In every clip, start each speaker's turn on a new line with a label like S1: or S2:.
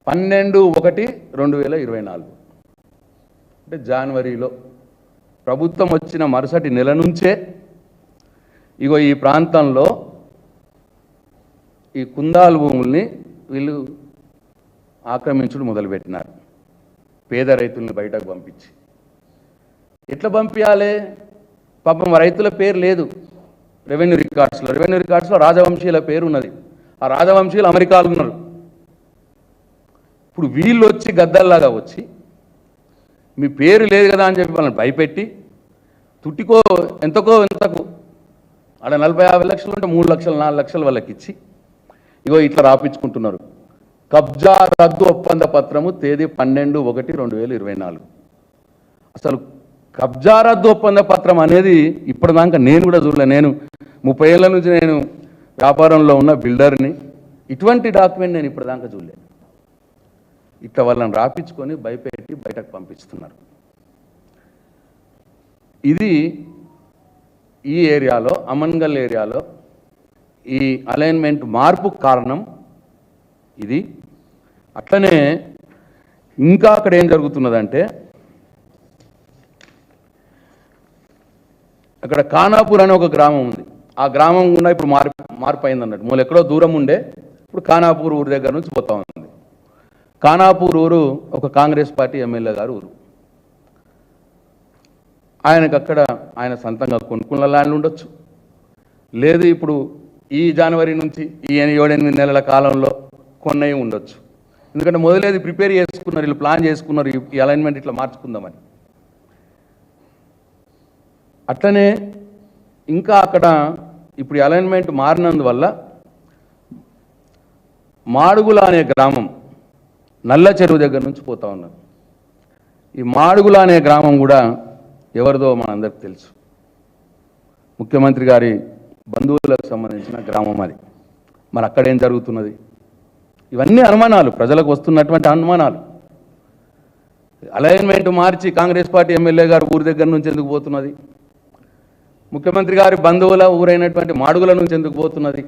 S1: 12/1/2024 అంటే జనవరిలో ప్రభుత్వం వచ్చిన మరుసటి నెల నుంచే ఇగో ఈ ప్రాంతంలో ఈ కుందాలు భూముల్ని వీళ్ళు ఆక్రమించడం మొదలుపెట్టినారు. పేద రైతుల్ని బయటకు పంపించి ఎట్లా పంపించాలి? పాపం రైతుల పేరు లేదు రెవెన్యూ రికార్డ్స్లో రాజవంశీయుల పేరు ఉన్నది. ఆ రాజవంశీయులు అమెరికాలో ఉన్నారు. ఇప్పుడు వీళ్ళు వచ్చి గద్దల్లాగా వచ్చి మీ పేరు లేదు కదా అని చెప్పి వాళ్ళని భయపెట్టి తుట్టికో ఎంతకు ఆడ 40-50 లక్షలు ఉంటే 3 లక్షలు 4 లక్షలు వాళ్ళకి ఇచ్చి ఇగో ఇట్లా రాపించుకుంటున్నారు. కబ్జా రద్దు ఒప్పంద పత్రము తేదీ 12/1/2024. అసలు కబ్జా రద్దు ఒప్పంద పత్రం అనేది ఇప్పటిదాకా నేను కూడా చూడలే. నేను 30 ఏళ్ళ నుంచి నేను వ్యాపారంలో ఉన్న బిల్డర్ని. ఇటువంటి డాక్యుమెంట్ నేను ఇప్పటిదాకా చూడలేదు. ఇట్లా వాళ్ళని రాపించుకొని భయపెట్టి బయటకు పంపిస్తున్నారు. ఇది ఈ ఏరియాలో అమన్గల్ ఏరియాలో ఈ అలైన్మెంట్ మార్పు కారణం ఇది. అట్లనే ఇంకా అక్కడ ఏం జరుగుతున్నదంటే అక్కడ ఖానాపూర్ అనే ఒక గ్రామం ఉంది. ఆ గ్రామం కూడా ఇప్పుడు మార్పు అయింది అన్నట్టు. మూలు ఎక్కడో దూరం ఉండే ఇప్పుడు ఖానాపూర్ ఊరు దగ్గర నుంచి పోతా ఉంది. ఖానాపూర్ ఊరు ఒక కాంగ్రెస్ పార్టీ ఎమ్మెల్యే గారు ఊరు. ఆయనకు అక్కడ ఆయన సొంతంగా కొనుక్కున్న ల్యాండ్ ఉండొచ్చు, లేదు ఇప్పుడు ఈ జనవరి నుంచి ఈ 7-8 నెలల కాలంలో కొన్నవి ఉండొచ్చు. ఎందుకంటే మొదలేది ప్రిపేర్ చేసుకున్నారు, వీళ్ళు ప్లాన్ చేసుకున్నారు ఈ అలైన్మెంట్ ఇట్లా మార్చుకుందామని. అట్లనే ఇంకా అక్కడ ఇప్పుడు అలైన్మెంట్ మారినందువల్ల మాడుగుల అనే గ్రామం నల్ల చెరువు దగ్గర నుంచి పోతా ఉన్నారు. ఈ మాడుగుల అనే గ్రామం కూడా ఎవరిదో మనందరికి తెలుసు. ముఖ్యమంత్రి గారి బంధువులకు సంబంధించిన గ్రామం అది. మరి అక్కడేం జరుగుతున్నది? ఇవన్నీ అనుమానాలు, ప్రజలకు వస్తున్నటువంటి అనుమానాలు. అలైన్మెంట్ మార్చి కాంగ్రెస్ పార్టీ ఎమ్మెల్యే గారు ఊరి దగ్గర నుంచి ఎందుకు పోతున్నది? ముఖ్యమంత్రి గారి బంధువుల ఊరైనటువంటి మాడుగుల నుంచి ఎందుకు పోతున్నది?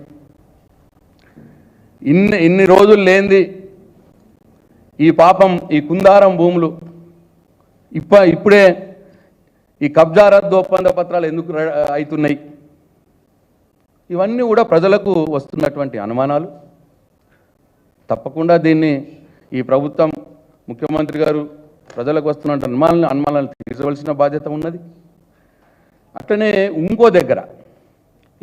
S1: ఇన్ని రోజులు లేనిది ఈ పాపం ఈ కుందారం భూములు ఇప్పుడే ఈ కబ్జా రద్దు ఒప్పంద పత్రాలు ఎందుకు అవుతున్నాయి? ఇవన్నీ కూడా ప్రజలకు వస్తున్నటువంటి అనుమానాలు. తప్పకుండా దీన్ని ఈ ప్రభుత్వం ముఖ్యమంత్రి గారు ప్రజలకు వస్తున్న అనుమానాలను తీర్చవలసిన బాధ్యత ఉన్నది. అట్లనే ఇంకో దగ్గర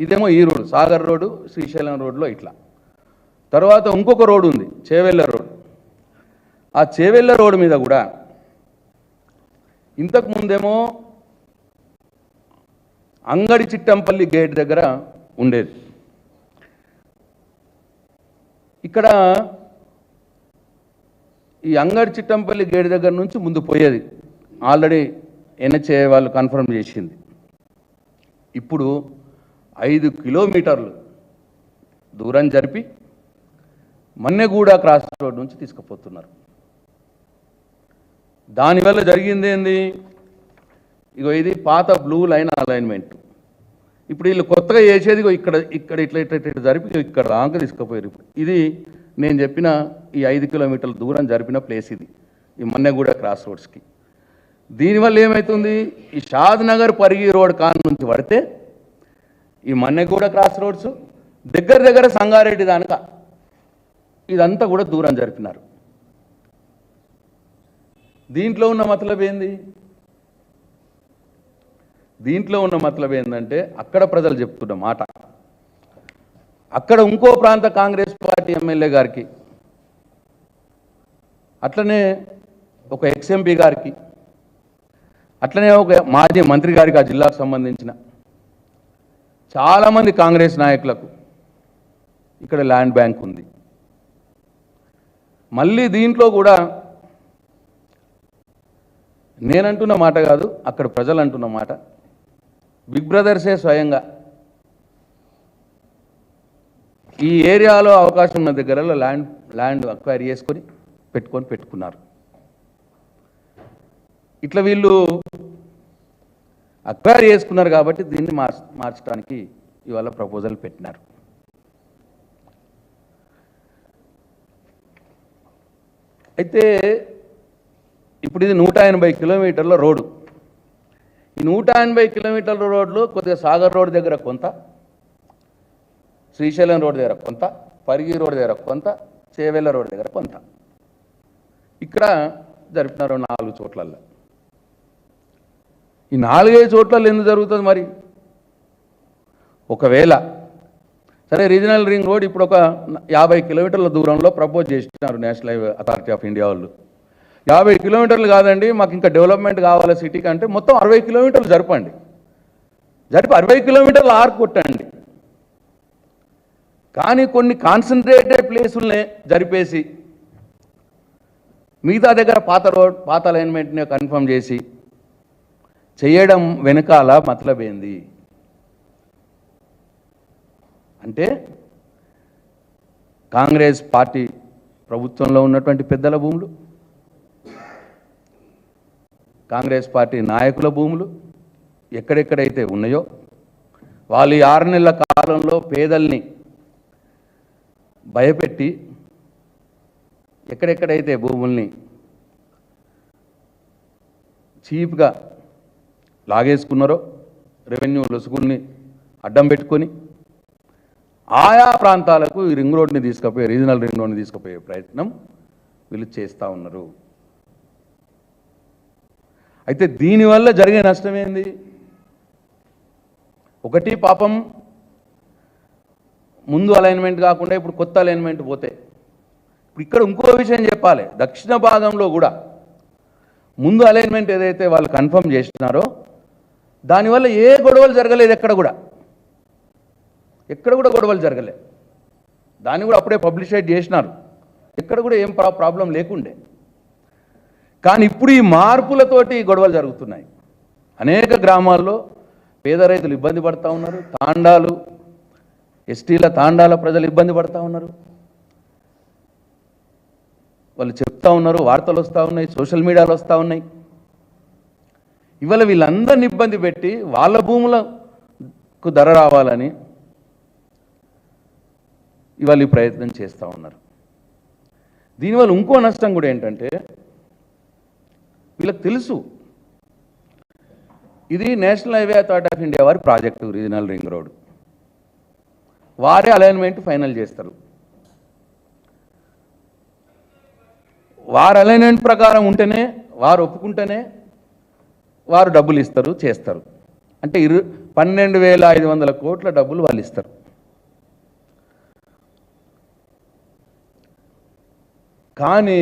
S1: ఇదేమో ఈ రోడ్డు సాగర్ రోడ్డు శ్రీశైలం రోడ్లో ఇట్లా, తర్వాత ఇంకొక రోడ్డు ఉంది చేవెళ్ళ రోడ్డు. ఆ చేవెళ్ళ రోడ్డు మీద కూడా ఇంతకు ముందేమో అంగడి చిట్టంపల్లి గేట్ దగ్గర ఉండేది. ఇక్కడ ఈ అంగడి చిట్టంపల్లి గేట్ దగ్గర నుంచి ముందు పోయేది ఆల్రెడీ ఎన్హెచ్ఏ వాళ్ళు కన్ఫర్మ్ చేసింది. ఇప్పుడు 5 కిలోమీటర్లు దూరం జరిపి మన్నెగూడ క్రాస్ రోడ్ నుంచి తీసుకుపోతున్నారు. దానివల్ల జరిగింది ఏంది? ఇగో ఇది పాత బ్లూ లైన్ అలైన్మెంట్. ఇప్పుడు వీళ్ళు కొత్తగా చేసేది ఇక్కడ ఇట్లా జరిపి ఇక్కడ దాకా తీసుకుపోయారు. ఇది నేను చెప్పిన ఈ 5 కిలోమీటర్ల దూరం జరిపిన ప్లేస్ ఇది, ఈ మన్నెగూడ క్రాస్ రోడ్స్కి. దీనివల్ల ఏమవుతుంది? ఈ షాద్ నగర్ పరిగి రోడ్ కాన్ నుంచి పడితే ఈ మన్నెగూడ క్రాస్ రోడ్స్ దగ్గర సంగారెడ్డి దానిక ఇదంతా కూడా దూరం జరిపినారు. దీంట్లో ఉన్న మతలబ్ ఏంది? దీంట్లో ఉన్న మతలబ్ ఏంటంటే అక్కడ ప్రజలు చెప్తున్న మాట, అక్కడ ఇంకో ప్రాంత కాంగ్రెస్ పార్టీ ఎమ్మెల్యే గారికి, అట్లనే ఒక ఎక్స్ఎంపీ గారికి, అట్లనే ఒక మాజీ మంత్రి గారికి, ఆ జిల్లాకు సంబంధించిన చాలామంది కాంగ్రెస్ నాయకులకు ఇక్కడ ల్యాండ్ బ్యాంక్ ఉంది. మళ్ళీ దీంట్లో కూడా నేనంటున్న మాట కాదు, అక్కడ ప్రజలు అంటున్న మాట, బిగ్ బ్రదర్సే స్వయంగా ఈ ఏరియాలో అవకాశం ఉన్న దగ్గరలో ల్యాండ్ అక్వైర్ చేసుకొని పెట్టుకున్నారు. ఇట్లా వీళ్ళు అక్వైర్ చేసుకున్నారు కాబట్టి దీన్ని మార్చడానికి ఇవాళ ప్రపోజల్ పెట్టినారు. అయితే ఇప్పుడు ఇది 180 కిలోమీటర్ల రోడ్డు. ఈ 180 కిలోమీటర్ల రోడ్లు కొద్దిగా సాగర్ రోడ్ దగ్గర కొంత, శ్రీశైలం రోడ్ దగ్గర కొంత, పరిగి రోడ్ దగ్గర కొంత, చేవెళ్ళ రోడ్ దగ్గర కొంత, ఇక్కడ జరిపినారు 4 చోట్లలో. ఈ 4-5 చోట్లలో ఎందుకు జరుగుతుంది మరి? ఒకవేళ సరే రీజనల్ రింగ్ రోడ్ ఇప్పుడు ఒక 50 కిలోమీటర్ల దూరంలో ప్రపోజ్ చేస్తున్నారు national highway authority of India వాళ్ళు. 50 కిలోమీటర్లు కాదండి, మాకు ఇంకా డెవలప్మెంట్ కావాలి సిటీకి అంటే మొత్తం 60 కిలోమీటర్లు జరపండి. జరిపి 60 కిలోమీటర్లు ఆర్క్ కొట్టండి. కానీ కొన్ని కాన్సన్ట్రేటెడ్ ప్లేసులనే జరిపేసి మిగతా దగ్గర పాత అలైన్మెంట్ని కన్ఫర్మ్ చేసి చేయడం వెనకాల మతలబ్ ఏంది అంటే, కాంగ్రెస్ పార్టీ ప్రభుత్వంలో ఉన్నటువంటి పెద్దల భూములు, కాంగ్రెస్ పార్టీ నాయకుల భూములు ఎక్కడెక్కడైతే ఉన్నాయో వాళ్ళు ఈ 6 నెలల కాలంలో పేదల్ని భయపెట్టి ఎక్కడెక్కడైతే భూముల్ని చీప్గా లాగేసుకున్నారో, రెవెన్యూ లొసుగుల్ని అడ్డం పెట్టుకొని ఆయా ప్రాంతాలకు ఈ రింగ్ రోడ్ని తీసుకుపోయే, రీజనల్ రింగ్ రోడ్ని తీసుకుపోయే ప్రయత్నం వీళ్ళు చేస్తూ ఉన్నారు. అయితే దీనివల్ల జరిగే నష్టం ఏంది? ఒకటి పాపం ముందు అలైన్మెంట్ కాకుండా ఇప్పుడు కొత్త అలైన్మెంట్ పోతే, ఇప్పుడు ఇక్కడ ఇంకో విషయం చెప్పాలి. దక్షిణ భాగంలో కూడా ముందు అలైన్మెంట్ ఏదైతే వాళ్ళు కన్ఫర్మ్ చేస్తున్నారో దానివల్ల ఏ గొడవలు జరగలేదు. ఎక్కడ కూడా గొడవలు జరగలేదు. దాన్ని కూడా అప్పుడే పబ్లిషైడ్ చేసినారు. ఎక్కడ కూడా ఏం ప్రాబ్లం లేకుండే. కానీ ఇప్పుడు ఈ మార్పులతోటి గొడవలు జరుగుతున్నాయి. అనేక గ్రామాల్లో పేద రైతులు ఇబ్బంది పడుతూ ఉన్నారు. తాండాలు, ఎస్టీల తాండాల ప్రజలు ఇబ్బంది పడుతూ ఉన్నారు. వాళ్ళు చెప్తా ఉన్నారు, వార్తలు వస్తూ ఉన్నాయి, సోషల్ మీడియాలో వస్తూ ఉన్నాయి. ఇవాళ వీళ్ళందరినీ ఇబ్బంది పెట్టి వాళ్ళ భూములకు ధర రావాలని ఇవాళ ఈ ప్రయత్నం చేస్తూ ఉన్నారు. దీనివల్ల ఇంకో నష్టం కూడా ఏంటంటే, వీళ్ళకి తెలుసు ఇది national highway authority of India వారి ప్రాజెక్టు రీజనల్ రింగ్ రోడ్, వారే అలైన్మెంట్ ఫైనల్ చేస్తారు. వారు అలైన్మెంట్ ప్రకారం ఉంటేనే, వారు ఒప్పుకుంటేనే వారు డబ్బులు ఇస్తారు, చేస్తారు. అంటే 12,500 కోట్ల డబ్బులు వాళ్ళు ఇస్తారు. కానీ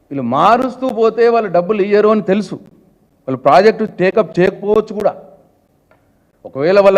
S1: వీళ్ళు మారుస్తూ పోతే వాళ్ళు డబ్బులు ఇయ్యరు అని తెలుసు. వాళ్ళు ప్రాజెక్టు టేకప్ చేయకపోవచ్చు కూడా. ఒకవేళ వాళ్ళ